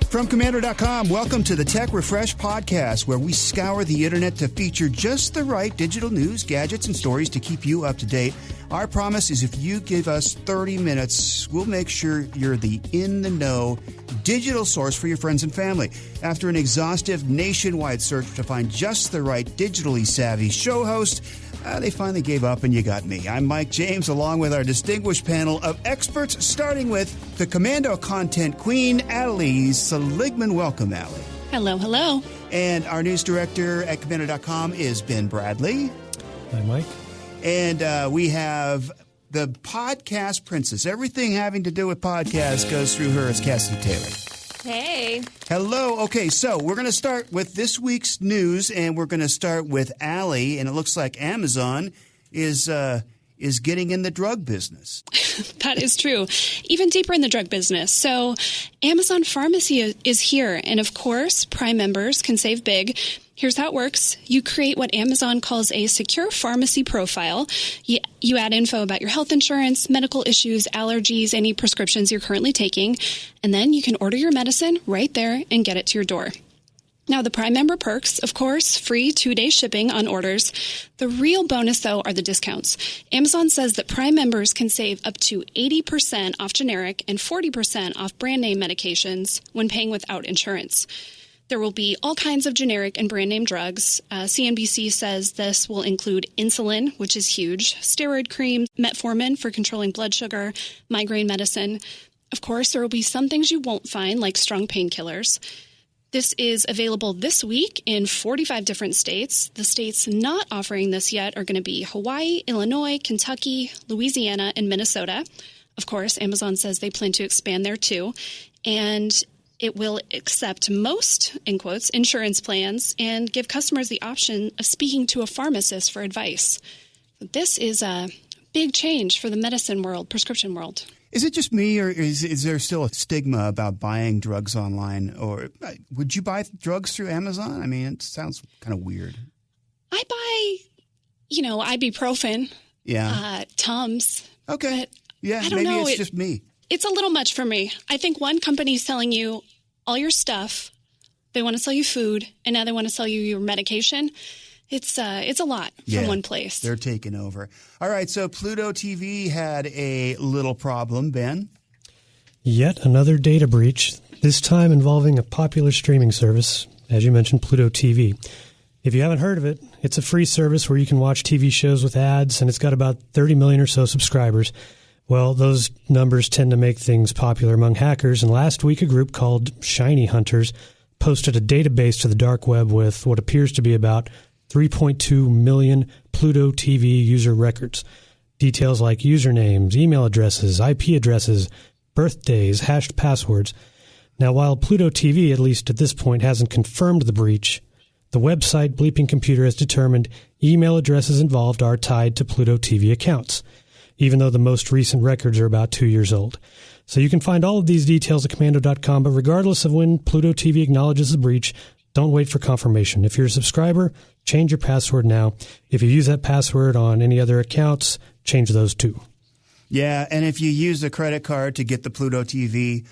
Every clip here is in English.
From Commander.com, welcome to the Tech Refresh Podcast, where we scour the internet to feature just the right digital news, gadgets, and stories to keep you up to date. Our promise is if you give us 30 minutes, we'll make sure you're the in-the-know digital source for your friends and family. After an exhaustive nationwide search to find just the right digitally savvy show host, they finally gave up and you got me. I'm Mike James, along with our distinguished panel of experts, starting with the Commando content queen, Annalise Seligman. Welcome, Allie. Hello, hello. And our news director at Commando.com is Ben Bradley. Hi, Mike. And we have the podcast princess. Everything having to do with podcasts goes through her. It's Cassidy Taylor. Hey. Hello. Okay, so we're going to start with this week's news, and we're going to start with Allie. And it looks like Amazon is getting in the drug business. That is true. Even deeper in the drug business. So Amazon Pharmacy is here. And of course, Prime members can save big. Here's how it works. You create what Amazon calls a secure pharmacy profile. You add info about your health insurance, medical issues, allergies, any prescriptions you're currently taking. And then you can order your medicine right there and get it to your door. Now, the Prime member perks, of course, free 2-day shipping on orders. The real bonus, though, are the discounts. Amazon says that Prime members can save up to 80% off generic and 40% off brand name medications when paying without insurance. There will be all kinds of generic and brand name drugs. CNBC says this will include insulin, which is huge, steroid cream, metformin for controlling blood sugar, migraine medicine. Of course, there will be some things you won't find, like strong painkillers. This is available this week in 45 different states. The states not offering this yet are going to be Hawaii, Illinois, Kentucky, Louisiana, and Minnesota. Of course, Amazon says they plan to expand there too. And it will accept most, in quotes, insurance plans and give customers the option of speaking to a pharmacist for advice. This is a big change for the medicine world, prescription world. Is it just me, or is there still a stigma about buying drugs online? Or would you buy drugs through Amazon? I mean, it sounds kind of weird. I buy, ibuprofen, Tums. Okay. Yeah, I don't know. It's just me. It's a little much for me. I think one company's selling you all your stuff. They want to sell you food, and now they want to sell you your medication. It's a lot from one place. They're taking over. All right, so Pluto TV had a little problem, Ben. Yet another data breach, this time involving a popular streaming service, as you mentioned, Pluto TV. If you haven't heard of it, it's a free service where you can watch TV shows with ads, and it's got about 30 million or so subscribers. Well, those numbers tend to make things popular among hackers, and last week a group called Shiny Hunters posted a database to the dark web with what appears to be about 3.2 million Pluto TV user records. Details like usernames, email addresses, IP addresses, birthdays, hashed passwords. Now, while Pluto TV, at least at this point, hasn't confirmed the breach, the website Bleeping Computer has determined email addresses involved are tied to Pluto TV accounts, even though the most recent records are about 2 years old. So you can find all of these details at Commando.com, but regardless of when Pluto TV acknowledges the breach, don't wait for confirmation. If you're a subscriber, change your password now. If you use that password on any other accounts, change those too. Yeah, and if you use a credit card to get the Pluto TV,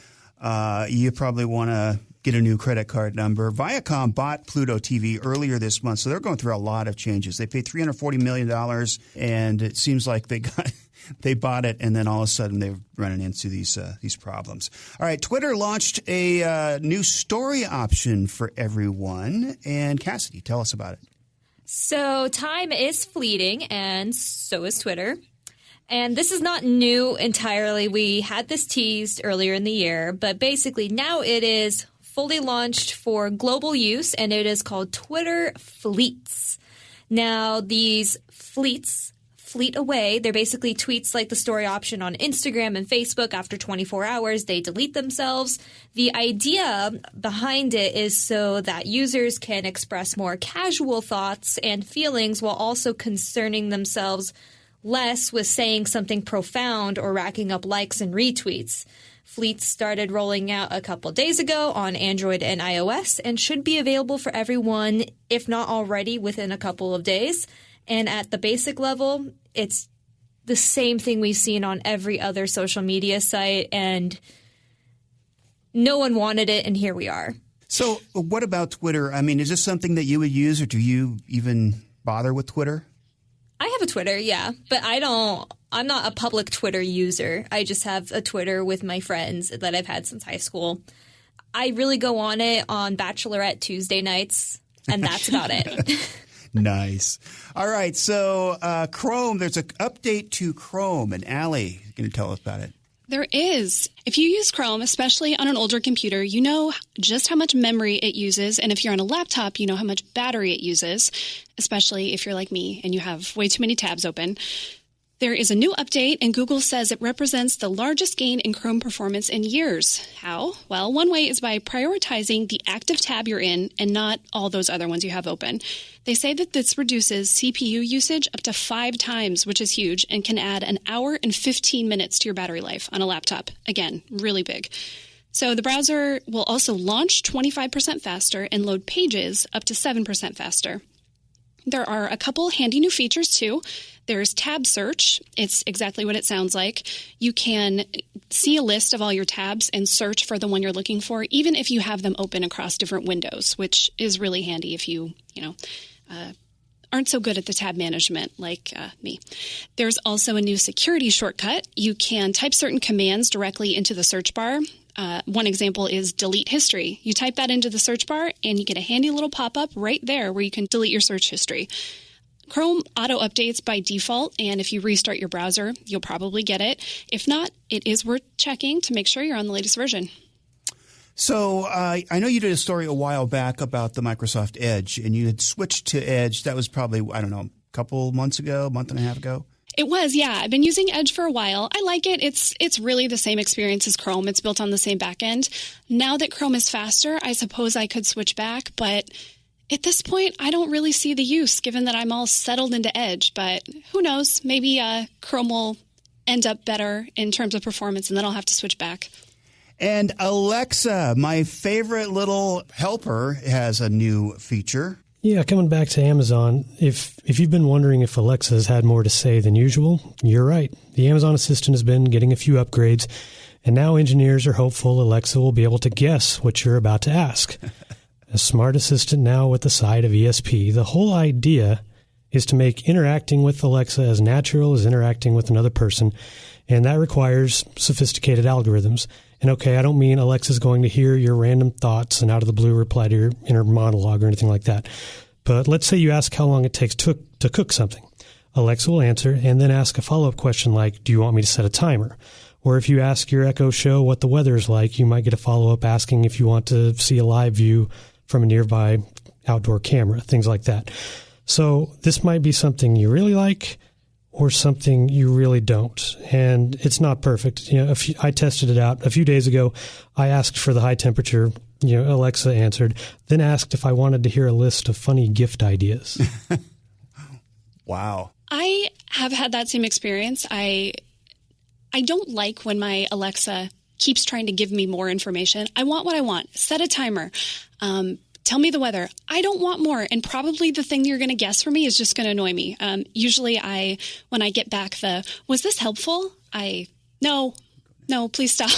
you probably want to get a new credit card number. Viacom bought Pluto TV earlier this month, so they're going through a lot of changes. They paid $340 million, and it seems like they bought it, and then all of a sudden they're running into these problems. All right, Twitter launched a new story option for everyone. And Cassidy, tell us about it. So time is fleeting, and so is Twitter. And this is not new entirely. We had this teased earlier in the year, but basically now it is fully launched for global use, and it is called Twitter Fleets. Now, these fleets fleet away. They're basically tweets like the story option on Instagram and Facebook. After 24 hours, they delete themselves. The idea behind it is so that users can express more casual thoughts and feelings while also concerning themselves less with saying something profound or racking up likes and retweets. Fleets started rolling out a couple days ago on Android and iOS and should be available for everyone, if not already, within a couple of days. And at the basic level, it's the same thing we've seen on every other social media site. And no one wanted it, and here we are. So what about Twitter? I mean, is this something that you would use, or do you even bother with Twitter? I have a Twitter, yeah, but I'm not a public Twitter user. I just have a Twitter with my friends that I've had since high school. I really go on it on Bachelorette Tuesday nights, and that's about it. Nice. All right. So Chrome, there's an update to Chrome, and Allie is going to tell us about it. There is. If you use Chrome, especially on an older computer, you know just how much memory it uses. And if you're on a laptop, you know how much battery it uses, especially if you're like me and you have way too many tabs open. There is a new update, and Google says it represents the largest gain in Chrome performance in years. How? Well, one way is by prioritizing the active tab you're in and not all those other ones you have open. They say that this reduces CPU usage up to 5 times, which is huge, and can add an hour and 15 minutes to your battery life on a laptop. Again, really big. So the browser will also launch 25% faster and load pages up to 7% faster. There are a couple handy new features, too. There's tab search. It's exactly what it sounds like. You can see a list of all your tabs and search for the one you're looking for, even if you have them open across different windows, which is really handy if you aren't so good at the tab management like me. There's also a new security shortcut. You can type certain commands directly into the search bar. One example is delete history. You type that into the search bar and you get a handy little pop-up right there where you can delete your search history. Chrome auto-updates by default, and if you restart your browser, you'll probably get it. If not, it is worth checking to make sure you're on the latest version. So I know you did a story a while back about the Microsoft Edge, and you had switched to Edge. That was probably, I don't know, a couple months ago, a month and a half ago? It was, yeah. I've been using Edge for a while. I like it. It's really the same experience as Chrome. It's built on the same backend. Now that Chrome is faster, I suppose I could switch back, but at this point, I don't really see the use, given that I'm all settled into Edge. But who knows? Maybe Chrome will end up better in terms of performance, and then I'll have to switch back. And Alexa, my favorite little helper, has a new feature. Yeah, coming back to Amazon, if you've been wondering if Alexa has had more to say than usual, you're right. The Amazon Assistant has been getting a few upgrades, and now engineers are hopeful Alexa will be able to guess what you're about to ask. A smart assistant now with the side of ESP. The whole idea is to make interacting with Alexa as natural as interacting with another person, and that requires sophisticated algorithms. And okay, I don't mean Alexa's going to hear your random thoughts and out of the blue reply to your inner monologue or anything like that. But let's say you ask how long it takes to cook something. Alexa will answer and then ask a follow-up question like, do you want me to set a timer? Or if you ask your Echo Show what the weather is like, you might get a follow-up asking if you want to see a live view from a nearby outdoor camera, things like that. So this might be something you really like or something you really don't. And it's not perfect. I tested it out a few days ago. I asked for the high temperature. Alexa answered, then asked if I wanted to hear a list of funny gift ideas. Wow. I have had that same experience. I don't like when my Alexa keeps trying to give me more information. I want what I want. Set a timer. Tell me the weather. I don't want more. And probably the thing you're going to guess for me is just going to annoy me. Usually when I get back was this helpful? No, please stop.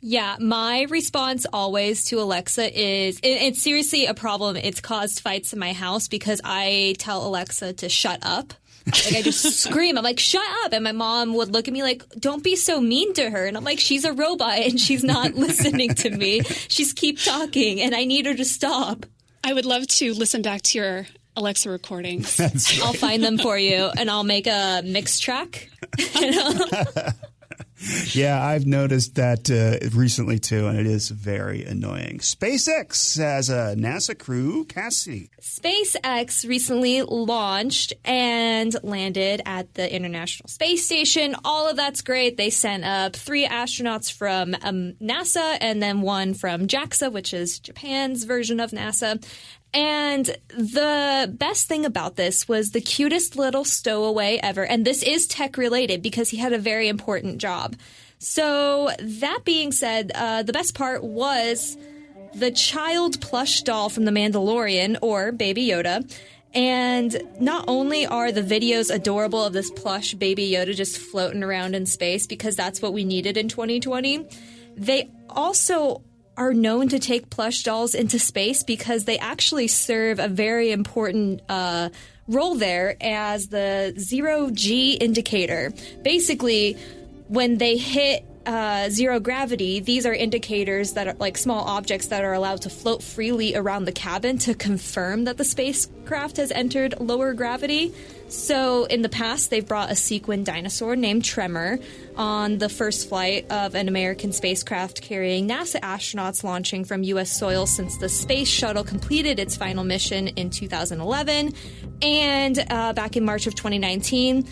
Yeah, my response always to Alexa is, it's seriously a problem. It's caused fights in my house because I tell Alexa to shut up. Like, I just scream. I'm like, shut up. And my mom would look at me like, don't be so mean to her. And I'm like, she's a robot and she's not listening to me. She's keep talking and I need her to stop. I would love to listen back to your Alexa recordings. That's right. I'll find them for you and I'll make a mix track. Yeah, I've noticed that recently, too, and it is very annoying. SpaceX has a NASA crew, Cassidy. SpaceX recently launched and landed at the International Space Station. All of that's great. They sent up 3 astronauts from NASA and then 1 from JAXA, which is Japan's version of NASA. And the best thing about this was the cutest little stowaway ever. And this is tech related because he had a very important job. So that being said, the best part was the child plush doll from The Mandalorian, or Baby Yoda. And not only are the videos adorable of this plush Baby Yoda just floating around in space, because that's what we needed in 2020, they also are known to take plush dolls into space because they actually serve a very important role there as the zero-G indicator. Basically, when they hit zero gravity, these are indicators that are like small objects that are allowed to float freely around the cabin to confirm that the spacecraft has entered lower gravity. So in the past, they've brought a sequin dinosaur named Tremor on the first flight of an American spacecraft carrying NASA astronauts launching from U.S. soil since the space shuttle completed its final mission in 2011. And back in March of 2019,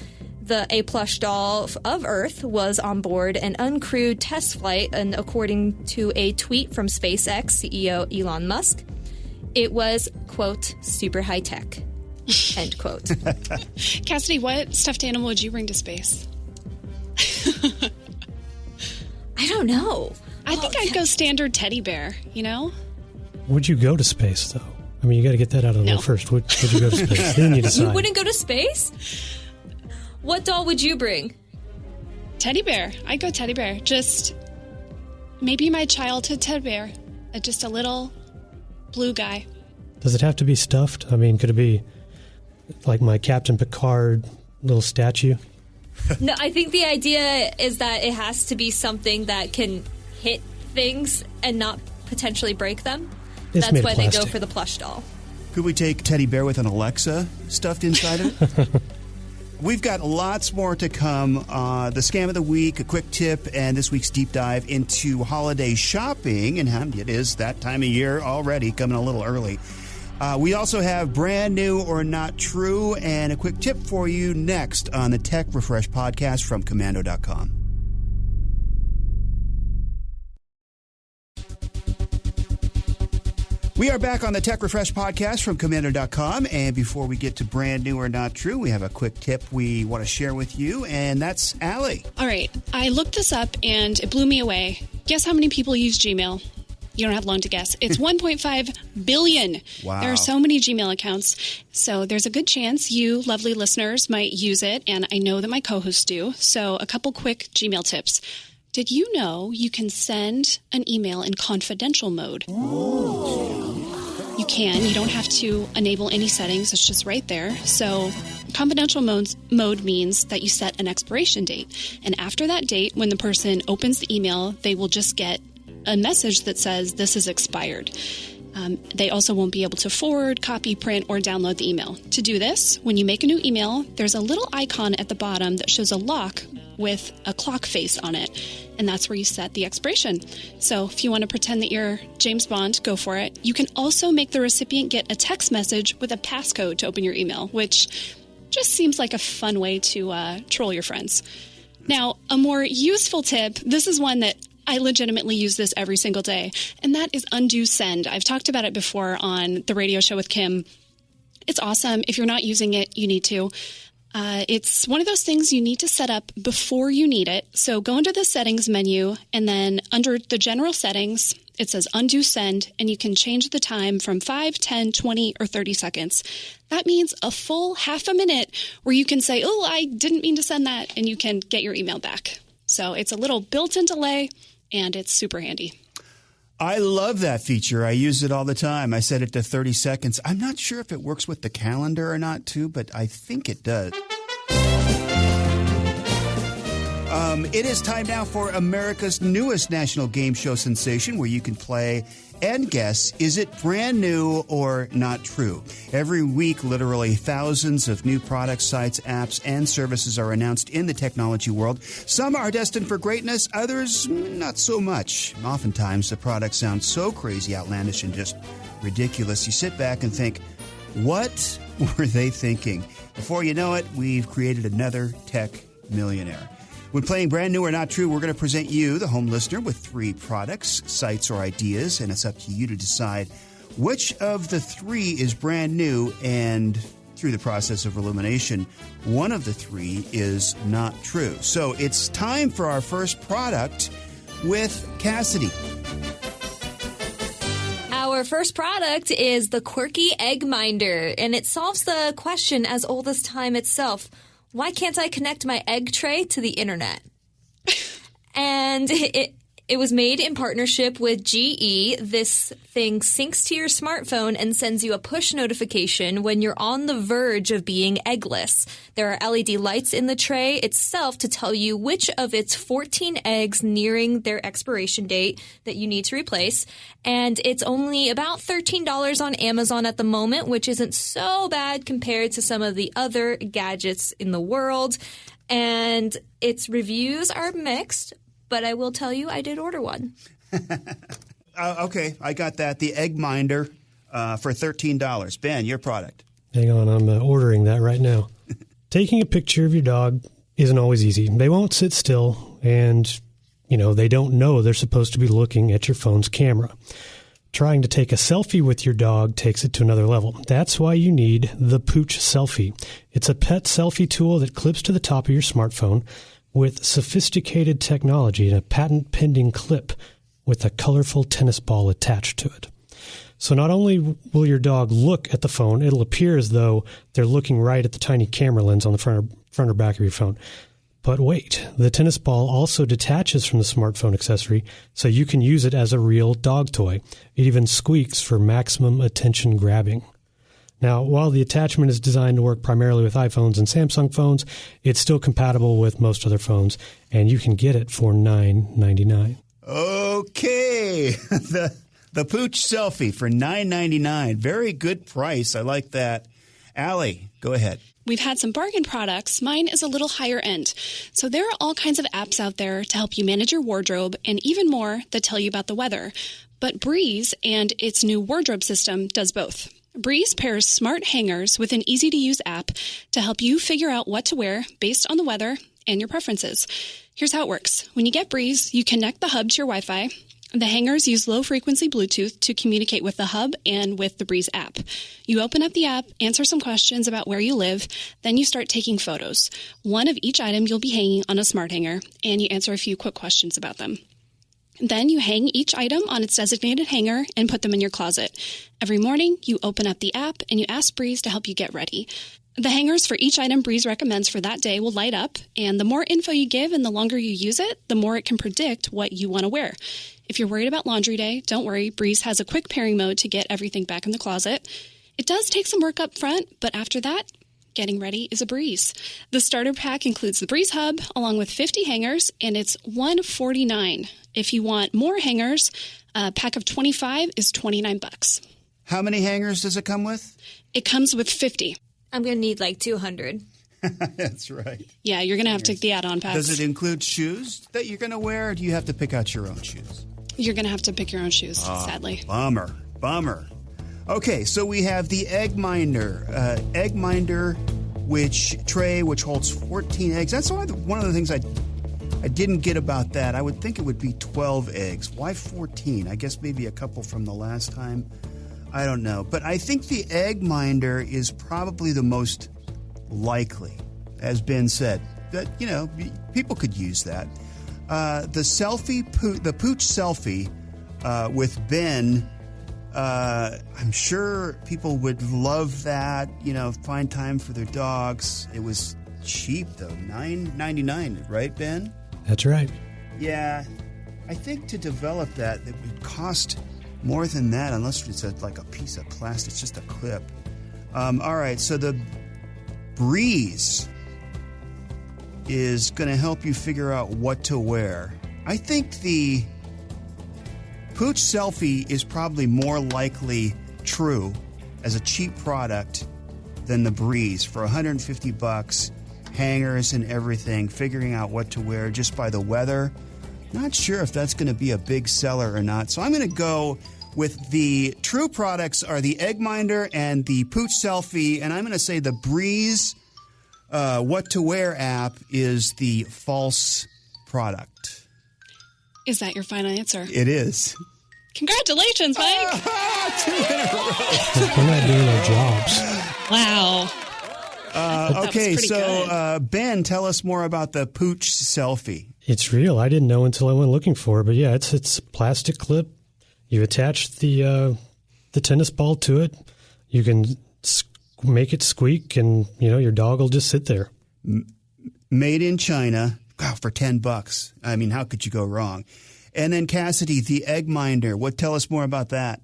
a plush doll of Earth was on board an uncrewed test flight, and according to a tweet from SpaceX CEO Elon Musk, it was, quote, super high tech, end quote. Cassidy, what stuffed animal would you bring to space? I don't know. I think I'd go standard teddy bear, you know? Would you go to space, though? I mean, you got to get that out of the way first. Would you go to space? Then you decide. You wouldn't go to space? What doll would you bring? Teddy bear. I'd go teddy bear. Just maybe my childhood teddy bear. Just a little blue guy. Does it have to be stuffed? I mean, could it be like my Captain Picard little statue? No, I think the idea is that it has to be something that can hit things and not potentially break them. It's That's why they go for the plush doll. Could we take teddy bear with an Alexa stuffed inside of it? We've got lots more to come. The scam of the week, a quick tip, and this week's deep dive into holiday shopping and how it is that time of year already, coming a little early. We also have brand new or not true and a quick tip for you next on the Tech Refresh podcast from Commando.com. We are back on the Tech Refresh podcast from Commando.com, and before we get to brand new or not true, we have a quick tip we want to share with you, and that's Allie. All right. I looked this up, and it blew me away. Guess how many people use Gmail? You don't have long to guess. It's 1.5 billion. Wow. There are so many Gmail accounts. So there's a good chance you lovely listeners might use it, and I know that my co-hosts do. So a couple quick Gmail tips. Did you know you can send an email in confidential mode? You can. You don't have to enable any settings. It's just right there. So confidential mode means that you set an expiration date. And after that date, when the person opens the email, they will just get a message that says this is expired. They also won't be able to forward, copy, print, or download the email. To do this, when you make a new email, there's a little icon at the bottom that shows a lock with a clock face on it, and that's where you set the expiration. So if you want to pretend that you're James Bond, go for it. You can also make the recipient get a text message with a passcode to open your email, which just seems like a fun way to troll your friends. Now, a more useful tip, this is one that I legitimately use this every single day, and that is undo send. I've talked about it before on the radio show with Kim. It's awesome. If you're not using it, you need to. It's one of those things you need to set up before you need it. So go into the settings menu, and then under the general settings, it says undo send, and you can change the time from 5, 10, 20, or 30 seconds. That means a full half a minute where you can say, oh, I didn't mean to send that, and you can get your email back. So it's a little built-in delay, and it's super handy. I love that feature. I use it all the time. I set it to 30 seconds. I'm not sure if it works with the calendar or not, too, but I think it does. It is time now for America's newest national game show sensation, where you can play and guess, is it brand new or not true? Every week, literally thousands of new products, sites, apps, and services are announced in the technology world. Some are destined for greatness, others not so much. Oftentimes, the products sound so crazy, outlandish, and just ridiculous. You sit back and think, what were they thinking? Before you know it, we've created another tech millionaire. When playing Brand New or Not True, we're going to present you, the home listener, with 3 products, sites, or ideas, and it's up to you to decide which of the 3 is brand new, and through the process of elimination, one of the 3 is not true. So it's time for our first product with Cassidy. Our first product is the Quirky Egg Minder, and it solves the question as old as time itself. Why can't I connect my egg tray to the internet? And it It was made in partnership with GE. This thing syncs to your smartphone and sends you a push notification when you're on the verge of being eggless. There are LED lights in the tray itself to tell you which of its 14 eggs nearing their expiration date that you need to replace. And it's only about $13 on Amazon at the moment, which isn't so bad compared to some of the other gadgets in the world. And its reviews are mixed, but I will tell you I did order one. Okay, I got that. The Egg Minder for $13. Ben, your product. Hang on, I'm ordering that right now. Taking a picture of your dog isn't always easy. They won't sit still, and, they don't know they're supposed to be looking at your phone's camera. Trying to take a selfie with your dog takes it to another level. That's why you need the Pooch Selfie. It's a pet selfie tool that clips to the top of your smartphone with sophisticated technology and a patent-pending clip with a colorful tennis ball attached to it. So not only will your dog look at the phone, it'll appear as though they're looking right at the tiny camera lens on the front or back of your phone. But wait, the tennis ball also detaches from the smartphone accessory, so you can use it as a real dog toy. It even squeaks for maximum attention grabbing. Now, while the attachment is designed to work primarily with iPhones and Samsung phones, it's still compatible with most other phones, and you can get it for $9.99. Okay, the Pooch Selfie for $9.99. Very good price. I like that. Allie, go ahead. We've had some bargain products. Mine is a little higher end. So there are all kinds of apps out there to help you manage your wardrobe and even more that tell you about the weather. But Breeze and its new wardrobe system does both. Breeze pairs smart hangers with an easy-to-use app to help you figure out what to wear based on the weather and your preferences. Here's how it works. When you get Breeze, you connect the hub to your Wi-Fi. The hangers use low-frequency Bluetooth to communicate with the hub and with the Breeze app. You open up the app, answer some questions about where you live, then you start taking photos. One of each item you'll be hanging on a smart hanger, and you answer a few quick questions about them. Then you hang each item on its designated hanger and put them in your closet. Every morning, you open up the app and you ask Breeze to help you get ready. The hangers for each item Breeze recommends for that day will light up, and the more info you give and the longer you use it, the more it can predict what you want to wear. If you're worried about laundry day, don't worry. Breeze has a quick pairing mode to get everything back in the closet. It does take some work up front, but after that, getting ready is a breeze. The starter pack includes the Breeze Hub along with 50 hangers, and it's $149. If you want more hangers, a pack of 25 is $29. How many hangers does it come with? It comes with 50. I'm going to need like 200. That's right. Yeah, you're going to have to take the add-on packs. Does it include shoes that you're going to wear, or do you have to pick out your own shoes? You're going to have to pick your own shoes, sadly. Bummer. Okay, so we have the Egg Minder. Which holds 14 eggs. That's one of the things I didn't get about that. I would think it would be 12 eggs. Why 14? I guess maybe a couple from the last time. I don't know. But I think the Egg Minder is probably the most likely, as Ben said. That, people could use that. The Pooch Selfie with Ben, I'm sure people would love that, find time for their dogs. It was cheap, though, $9.99, right, Ben? That's right. Yeah, I think to develop that, it would cost more than that, unless it's like a piece of plastic. It's just a clip. All right, so the Breeze is going to help you figure out what to wear. I think the Pooch Selfie is probably more likely true as a cheap product than the Breeze for $150, hangers and everything, figuring out what to wear just by the weather. Not sure if that's going to be a big seller or not. So I'm going to go with the true products are the Egg Minder and the Pooch Selfie, and I'm going to say the Breeze What to Wear app is the false product. Is that your final answer? It is. Congratulations, Mike. 2 in a row. We're not doing our jobs. Wow. Okay, so Ben, tell us more about the Pooch Selfie. It's real. I didn't know until I went looking for it, but yeah, it's a plastic clip. You attach the tennis ball to it. You can make it squeak, and your dog will just sit there. Made in China. Wow, for $10. I mean, how could you go wrong? And then Cassidy, the egg minder. Tell us more about that?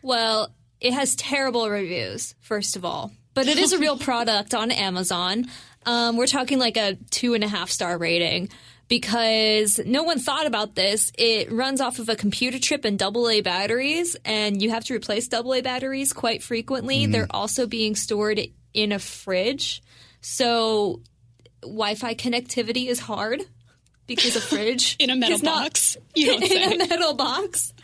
Well, it has terrible reviews, first of all. But it is a real product on Amazon. We're talking like a 2.5-star rating because no one thought about this. It runs off of a computer chip and AA batteries, and you have to replace AA batteries quite frequently. They're also being stored in a fridge. So Wi-Fi connectivity is hard because a fridge in a metal box. You don't say. In a metal box.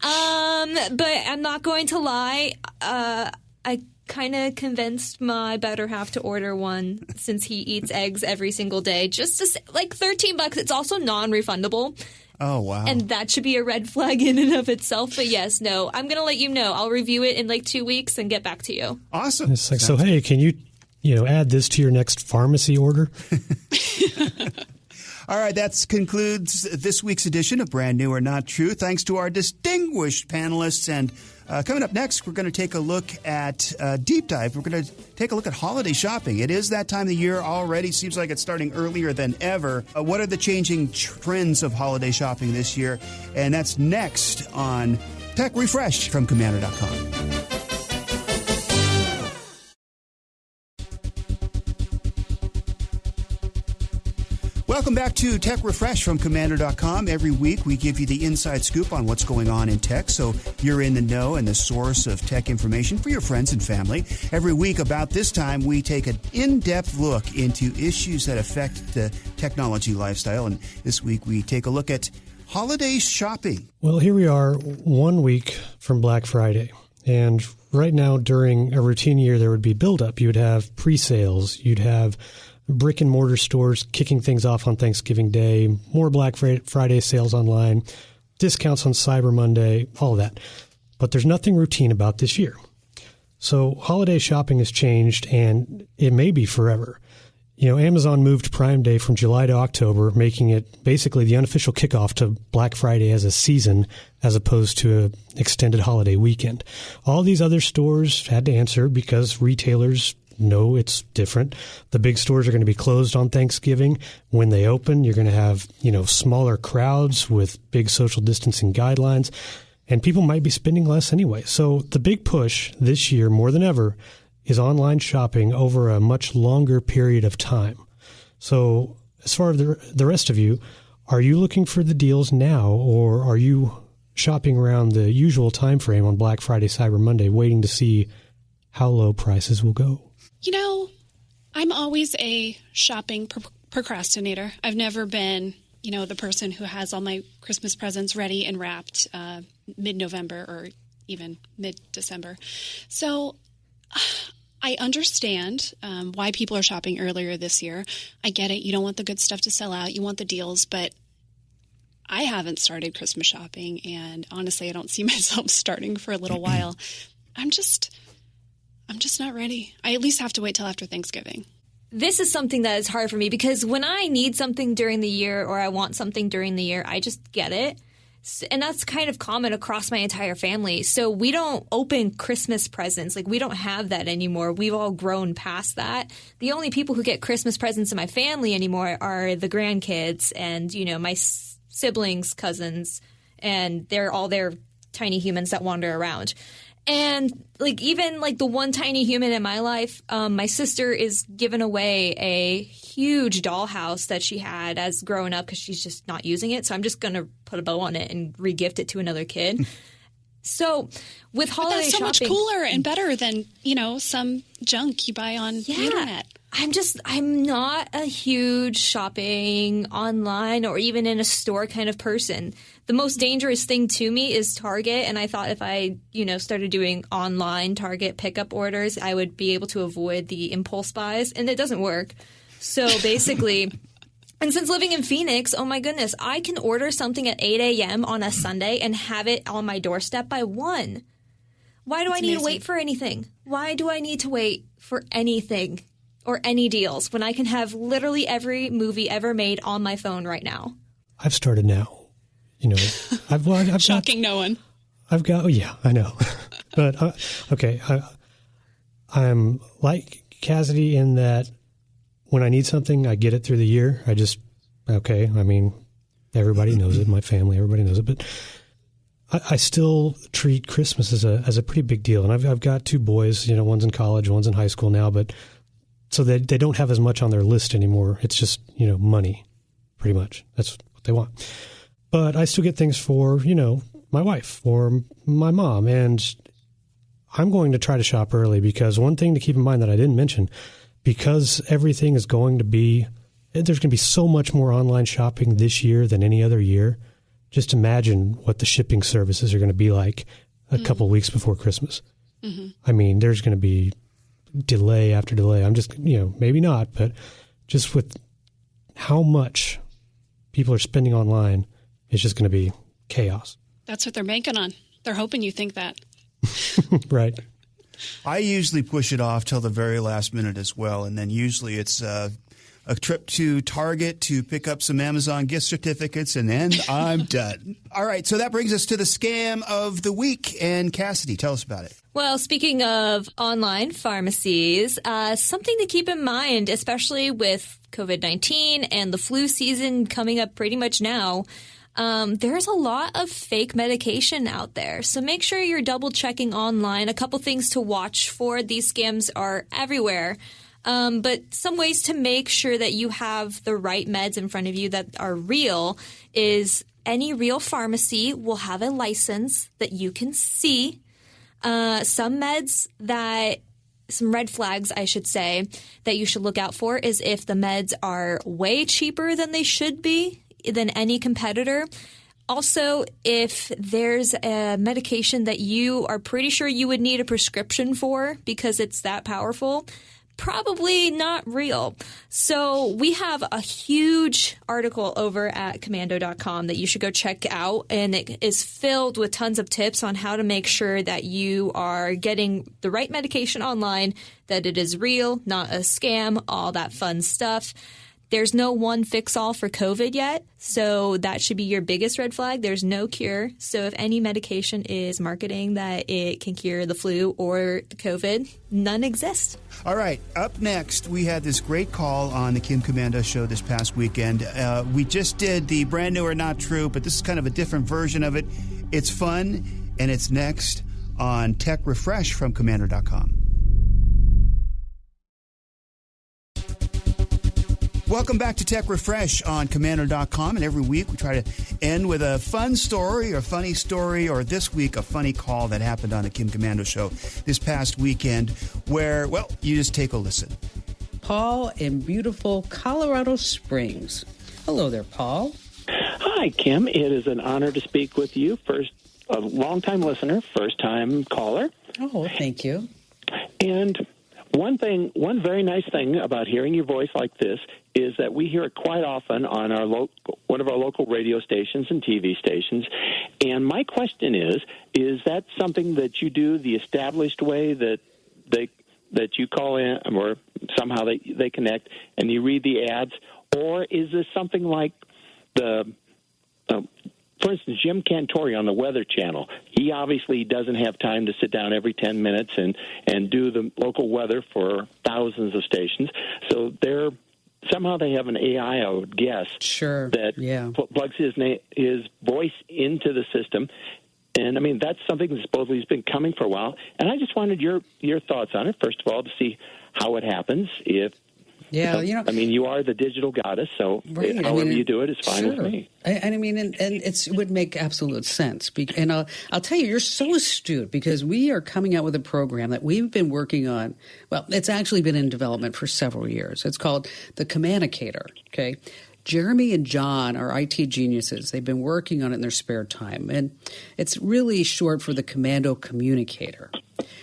But I'm not going to lie. I kind of convinced my better half to order one since he eats eggs every single day. Just to like $13. It's also non-refundable. Oh, wow. And that should be a red flag in and of itself. But yes, no, I'm going to let you know. I'll review it in like 2 weeks and get back to you. Awesome. It's like, so, hey, can you add this to your next pharmacy order? All right, that concludes this week's edition of Brand New or Not True. Thanks to our distinguished panelists. And coming up next, we're going to take a look at deep dive. We're going to take a look at holiday shopping. It is that time of the year already. Seems like it's starting earlier than ever. What are the changing trends of holiday shopping this year? And that's next on Tech Refresh from Commander.com. Welcome back to Tech Refresh from Commander.com. Every week we give you the inside scoop on what's going on in tech, so you're in the know and the source of tech information for your friends and family. Every week about this time we take an in-depth look into issues that affect the technology lifestyle, and this week we take a look at holiday shopping. Well, here we are 1 week from Black Friday, and right now during a routine year there would be build-up. You would have pre-sales, you'd have brick and mortar stores kicking things off on Thanksgiving Day, more Black Friday sales online, discounts on Cyber Monday, all of that. But there's nothing routine about this year. So holiday shopping has changed, and it may be forever. Amazon moved Prime Day from July to October, making it basically the unofficial kickoff to Black Friday as a season, as opposed to an extended holiday weekend. All these other stores had to answer because retailers know it's different. The big stores are going to be closed on Thanksgiving. When they open, you're going to have, smaller crowds with big social distancing guidelines, and people might be spending less anyway. So the big push this year, more than ever, is online shopping over a much longer period of time. So as far as the rest of you, are you looking for the deals now, or are you shopping around the usual time frame on Black Friday, Cyber Monday, waiting to see how low prices will go? I'm always a shopping procrastinator. I've never been, the person who has all my Christmas presents ready and wrapped mid-November or even mid-December. So I understand why people are shopping earlier this year. I get it. You don't want the good stuff to sell out. You want the deals, but I haven't started Christmas shopping, and honestly, I don't see myself starting for a little while. I'm just not ready. I at least have to wait till after Thanksgiving. This is something that is hard for me because when I need something during the year or I want something during the year, I just get it. And that's kind of common across my entire family. So we don't open Christmas presents. Like, we don't have that anymore. We've all grown past that. The only people who get Christmas presents in my family anymore are the grandkids and, my siblings, cousins, and they're all their tiny humans that wander around. And even the one tiny human in my life, my sister is giving away a huge dollhouse that she had as growing up because she's just not using it. So I'm just going to put a bow on it and regift it to another kid. So with holiday shopping, that's so much cooler and better than, some junk you buy on the internet. I'm not a huge shopping online or even in a store kind of person. The most dangerous thing to me is Target. And I thought if I, started doing online Target pickup orders, I would be able to avoid the impulse buys. And it doesn't work. So basically, and since living in Phoenix, oh my goodness, I can order something at 8 a.m. on a Sunday and have it on my doorstep by 1. Why do I need to wait for anything? Why do I need to wait for anything? Or any deals when I can have literally every movie ever made on my phone right now? I've started now. I've shocking no one. I've got, I know. But, okay, I'm like Cassidy in that when I need something, I get it through the year. Everybody knows it. My family, everybody knows it. But I still treat Christmas as a pretty big deal. And I've got 2 boys, one's in college, one's in high school now, but so they don't have as much on their list anymore. It's just, money, pretty much. That's what they want. But I still get things for, my wife or my mom. And I'm going to try to shop early because one thing to keep in mind that I didn't mention, because everything is there's going to be so much more online shopping this year than any other year. Just imagine what the shipping services are going to be like a couple of weeks before Christmas. Mm-hmm. I mean, there's going to be delay after delay. I'm just, maybe not, but just with how much people are spending online, it's just going to be chaos. That's what they're banking on. They're hoping you think that. Right. I usually push it off till the very last minute as well, and then usually it's a trip to Target to pick up some Amazon gift certificates, and then I'm done. All right, so that brings us to the scam of the week. And Cassidy, tell us about it. Well, speaking of online pharmacies, something to keep in mind, especially with COVID-19 and the flu season coming up pretty much now, there's a lot of fake medication out there. So make sure you're double checking online. A couple things to watch for. These scams are everywhere. But some ways to make sure that you have the right meds in front of you that are real is any real pharmacy will have a license that you can see. Some red flags, I should say, that you should look out for is if the meds are way cheaper than they should be than any competitor. Also, if there's a medication that you are pretty sure you would need a prescription for because it's that powerful, probably not real. So we have a huge article over at commando.com that you should go check out, and it is filled with tons of tips on how to make sure that you are getting the right medication online, that it is real, not a scam, all that fun stuff. There's no one fix-all for COVID yet, so that should be your biggest red flag. There's no cure. So if any medication is marketing that it can cure the flu or COVID, none exist. All right, up next, we had this great call on the Kim Komando show this past weekend. We just did the brand new or not true, but this is kind of a different version of it. It's fun, and it's next on Tech Refresh from Commander.com. Welcome back to Tech Refresh on Commander.com, and every week we try to end with a fun story or funny story, or this week a funny call that happened on the Kim Komando show this past weekend where, well, you just take a listen. Paul in beautiful Colorado Springs. Hello there, Paul. Hi, Kim. It is an honor to speak with you. First, a longtime listener, first-time caller. Oh, thank you. And one very nice thing about hearing your voice like this is that we hear it quite often on our one of our local radio stations and TV stations. And my question is that something that you do the established way that you call in, or somehow they connect and you read the ads, or is this something like for instance, Jim Cantori on the Weather Channel? He obviously doesn't have time to sit down every 10 minutes and do the local weather for thousands of stations. So somehow they have an AI, I would guess, sure, that plugs his voice into the system. And, I mean, that's something that supposedly has been coming for a while. And I just wanted your thoughts on it, first of all, to see how it happens. I mean, you are the digital goddess, so right. However you do it is fine with me. And I mean, and it would make absolute sense. And I'll tell you, you're so astute because we are coming out with a program that we've been working on. Well, it's actually been in development for several years. It's called the Communicator, okay? Jeremy and John are IT geniuses. They've been working on it in their spare time. And it's really short for the Commando Communicator.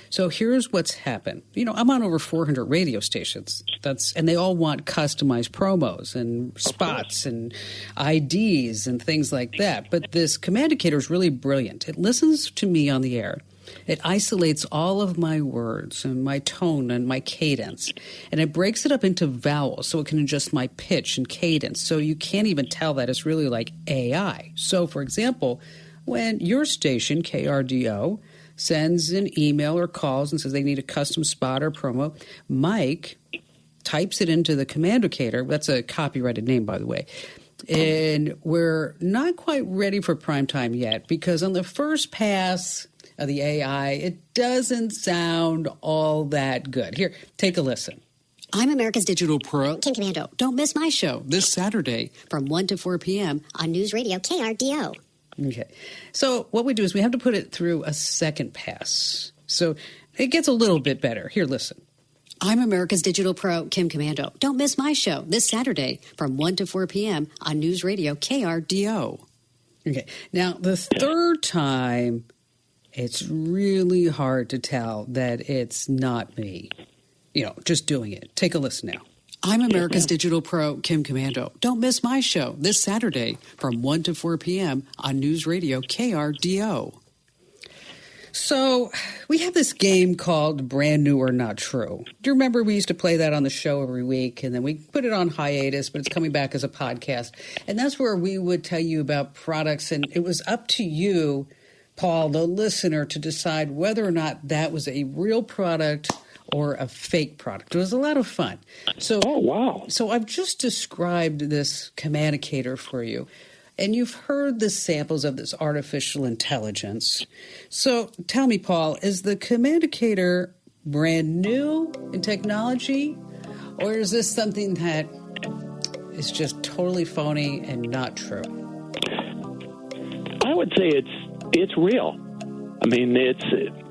So here's what's happened. I'm on over 400 radio stations. And they all want customized promos and spots and IDs and things like that. But this Communicator is really brilliant. It listens to me on the air. It isolates all of my words and my tone and my cadence. And it breaks it up into vowels so it can adjust my pitch and cadence. So you can't even tell that it's really like AI. So, for example, when your station, KRDO, sends an email or calls and says they need a custom spot or promo, Mike types it into the Communicator. That's a copyrighted name, by the way. And we're not quite ready for prime time yet because on the first pass of the AI, it doesn't sound all that good. Here, take a listen. I'm America's Digital Pro, Kim Commando. Don't miss my show this Saturday from 1 to 4 p.m. on News Radio KRDO. Okay. So what we do is we have to put it through a second pass. So it gets a little bit better. Here, listen. I'm America's Digital Pro, Kim Commando. Don't miss my show this Saturday from 1 to 4 p.m. on News Radio KRDO. Okay. Now, the third time, it's really hard to tell that it's not me. Just doing it. Take a listen now. I'm America's Digital Pro, Kim Commando. Don't miss my show this Saturday from 1 to 4 p.m. on News Radio KRDO. So we have this game called Brand New or Not True. Do you remember we used to play that on the show every week, and then we put it on hiatus, but it's coming back as a podcast. And that's where we would tell you about products, and it was up to you, Paul, the listener, to decide whether or not that was a real product or a fake product. It was a lot of fun. Oh, wow. So I've just described this Communicator for you. And you've heard the samples of this artificial intelligence. So tell me, Paul, is the Communicator brand new in technology? Or is this something that is just totally phony and not true? I would say it's real. I mean,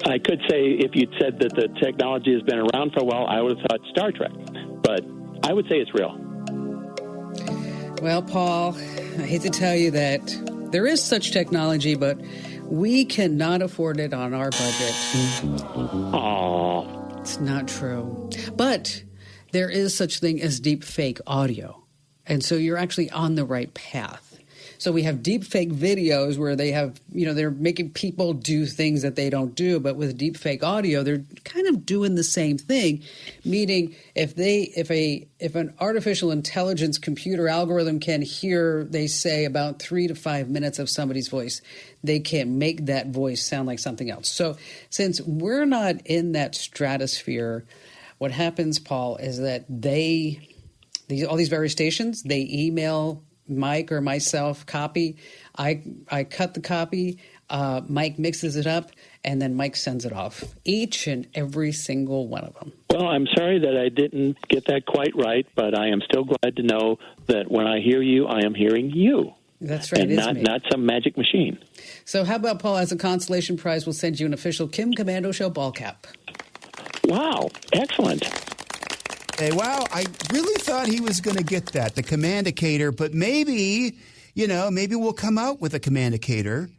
I could say if you'd said that the technology has been around for a while, I would have thought Star Trek. But I would say it's real. Well, Paul, I hate to tell you that there is such technology, but we cannot afford it on our budget. Aww. It's not true. But there is such thing as deep fake audio. And so you're actually on the right path. So we have deep fake videos where they have, they're making people do things that they don't do. But with deep fake audio, they're kind of doing the same thing. Meaning if an artificial intelligence computer algorithm can hear, they say, about 3 to 5 minutes of somebody's voice, they can make that voice sound like something else. So since we're not in that stratosphere, what happens, Paul, is that all these various stations, they email Mike or myself copy. I cut the copy. Mike mixes it up, and then Mike sends it off. Each and every single one of them. Well, I'm sorry that I didn't get that quite right, but I am still glad to know that when I hear you, I am hearing you. That's right. And not some magic machine. So how about, Paul, as a consolation prize, we'll send you an official Kim Commando Show ball cap. Wow. Excellent. Hey, wow, I really thought he was going to get that, the Communicator, but maybe we'll come out with a Communicator,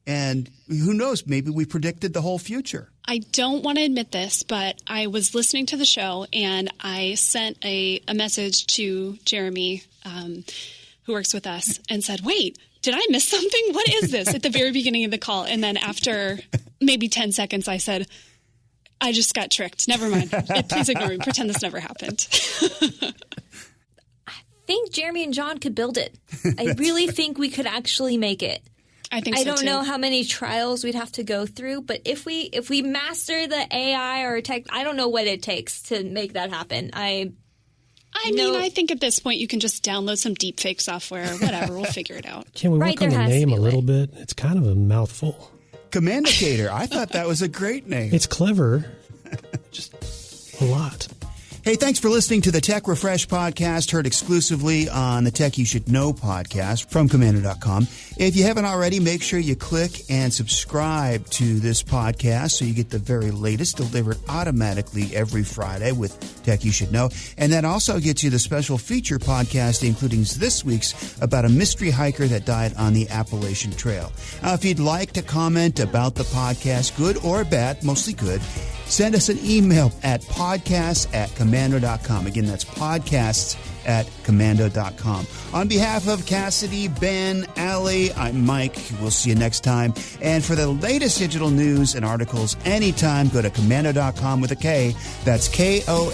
and who knows, maybe we predicted the whole future. I don't want to admit this, but I was listening to the show, and I sent a message to Jeremy, who works with us, and said, wait, did I miss something? What is this? At the very beginning of the call. And then after maybe 10 seconds, I said, I just got tricked. Never mind. Please ignore me. Pretend this never happened. I think Jeremy and John could build it. I really think we could actually make it. I think so, I don't too. know how many trials we'd have to go through, but if we master the AI or tech, I don't know what it takes to make that happen. I think at this point you can just download some deepfake software or whatever. We'll figure it out. Can we work on the name a little bit? It's kind of a mouthful. Communicator. I thought that was a great name. It's clever. Just a lot. Hey, thanks for listening to the Tech Refresh podcast, heard exclusively on the Tech You Should Know podcast from Commando.com. If you haven't already, make sure you click and subscribe to this podcast so you get the very latest delivered automatically every Friday with Tech You Should Know. And that also gets you the special feature podcast, including this week's about a mystery hiker that died on the Appalachian Trail. Now, if you'd like to comment about the podcast, good or bad, mostly good, send us an email at podcasts@commando.com. Again, that's podcasts@commando.com. On behalf of Cassidy, Ben, Allie, I'm Mike. We'll see you next time. And for the latest digital news and articles anytime, go to commando.com with a K. That's Komando.